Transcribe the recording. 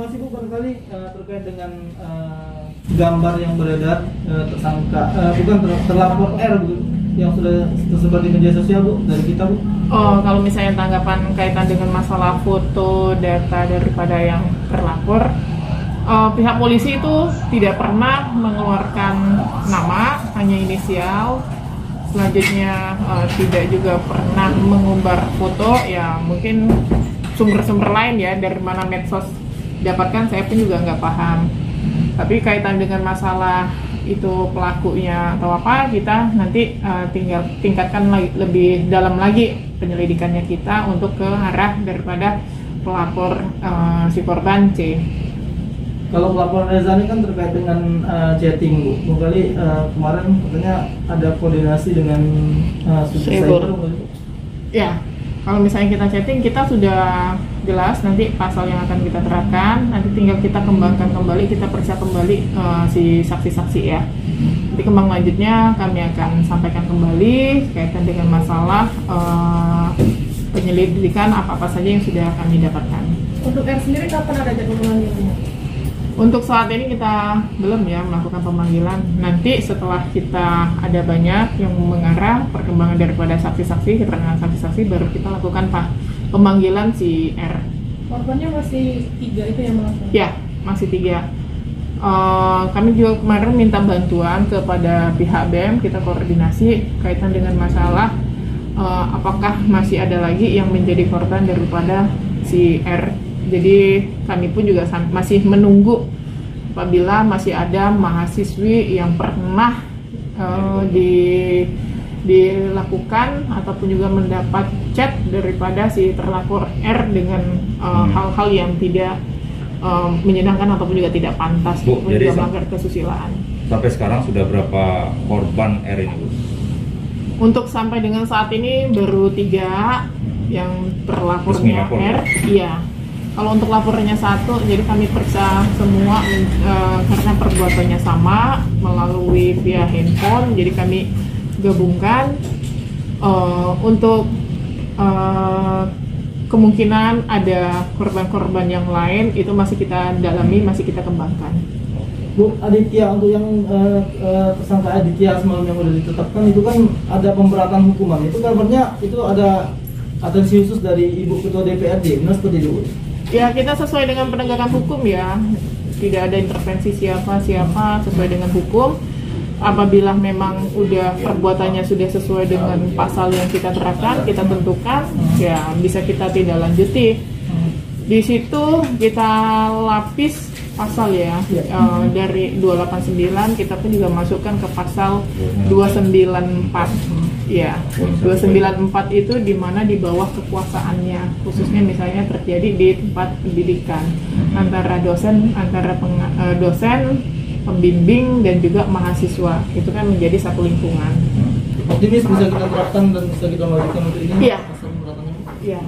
informasi Bu barangkali terkait dengan gambar yang beredar tersangka terlapor R Bu yang sudah tersebar di media sosial Bu dari kita Bu. Oh, kalau misalnya tanggapan kaitan dengan masalah foto data daripada yang terlapor, pihak polisi itu tidak pernah mengeluarkan nama, hanya inisial. Selanjutnya tidak juga pernah mengumbar foto, ya mungkin sumber-sumber lain ya dari mana medsos dapatkan saya pun juga nggak paham. Tapi kaitan dengan masalah itu pelakunya atau apa, kita nanti tinggal tingkatkan lebih dalam lagi penyelidikannya kita untuk ke arah daripada pelapor si korban C. Kalau pelaporan Reza ini kan terkait dengan chatting Bu. Kali kemarin katanya ada koordinasi dengan cyber. Ya, kalau misalnya kita chatting, kita sudah jelas nanti pasal yang akan kita terapkan. Nanti tinggal kita kembangkan kembali, kita periksa kembali si saksi-saksi ya. Nanti kembang lanjutnya kami akan sampaikan kembali kaitan dengan masalah penyelidikan apa-apa saja yang sudah kami dapatkan. Untuk R sendiri kapan ada jadwal pemanggilannya? Untuk saat ini kita belum ya melakukan pemanggilan. Nanti setelah kita ada banyak yang mengarah perkembangan daripada saksi-saksi, keterangan saksi-saksi, baru kita lakukan pemanggilan si R. Korbannya masih 3 itu yang melakukan? Ya, masih 3. Kami juga kemarin minta bantuan kepada pihak BEM, kita koordinasi kaitan dengan masalah apakah masih ada lagi yang menjadi korban daripada si R. Jadi kami pun juga masih menunggu apabila masih ada mahasiswi yang pernah dilakukan ataupun juga mendapat chat daripada si terlapor R dengan hal-hal yang tidak menyenangkan ataupun juga tidak pantas, Bu, juga melanggar kesusilaan. Sampai sekarang sudah berapa korban R ini Bu? Untuk sampai dengan saat ini baru 3 yang terlapornya R. Iya. Kalau untuk laporannya 1, jadi kami periksa semua karena perbuatannya sama melalui via handphone, jadi kami gabungkan untuk kemungkinan ada korban-korban yang lain itu masih kita dalami, masih kita kembangkan. Bu, Aditya, untuk yang tersangka Aditya semalam yang sudah ditetapkan itu kan ada pemberatan hukuman. Itu kabarnya itu ada atensi khusus dari Ibu Ketua DPRD, benar seperti itu Bu? Ya, kita sesuai dengan penegakan hukum ya. Tidak ada intervensi siapa-siapa, sesuai dengan hukum. Apabila memang udah perbuatannya sudah sesuai dengan pasal yang kita terapkan, kita tentukan, ya bisa kita tidak lanjuti. Di situ kita lapis pasal ya, dari 289 kita pun juga masukkan ke pasal 294. Ya, 294 itu di mana di bawah kekuasaannya, khususnya misalnya terjadi di tempat pendidikan antara dosen, dosen, pembimbing dan juga mahasiswa. Itu kan menjadi satu lingkungan. Optimis bisa kita terapkan dan bisa kita lanjutkan untuk ini? Iya. Iya.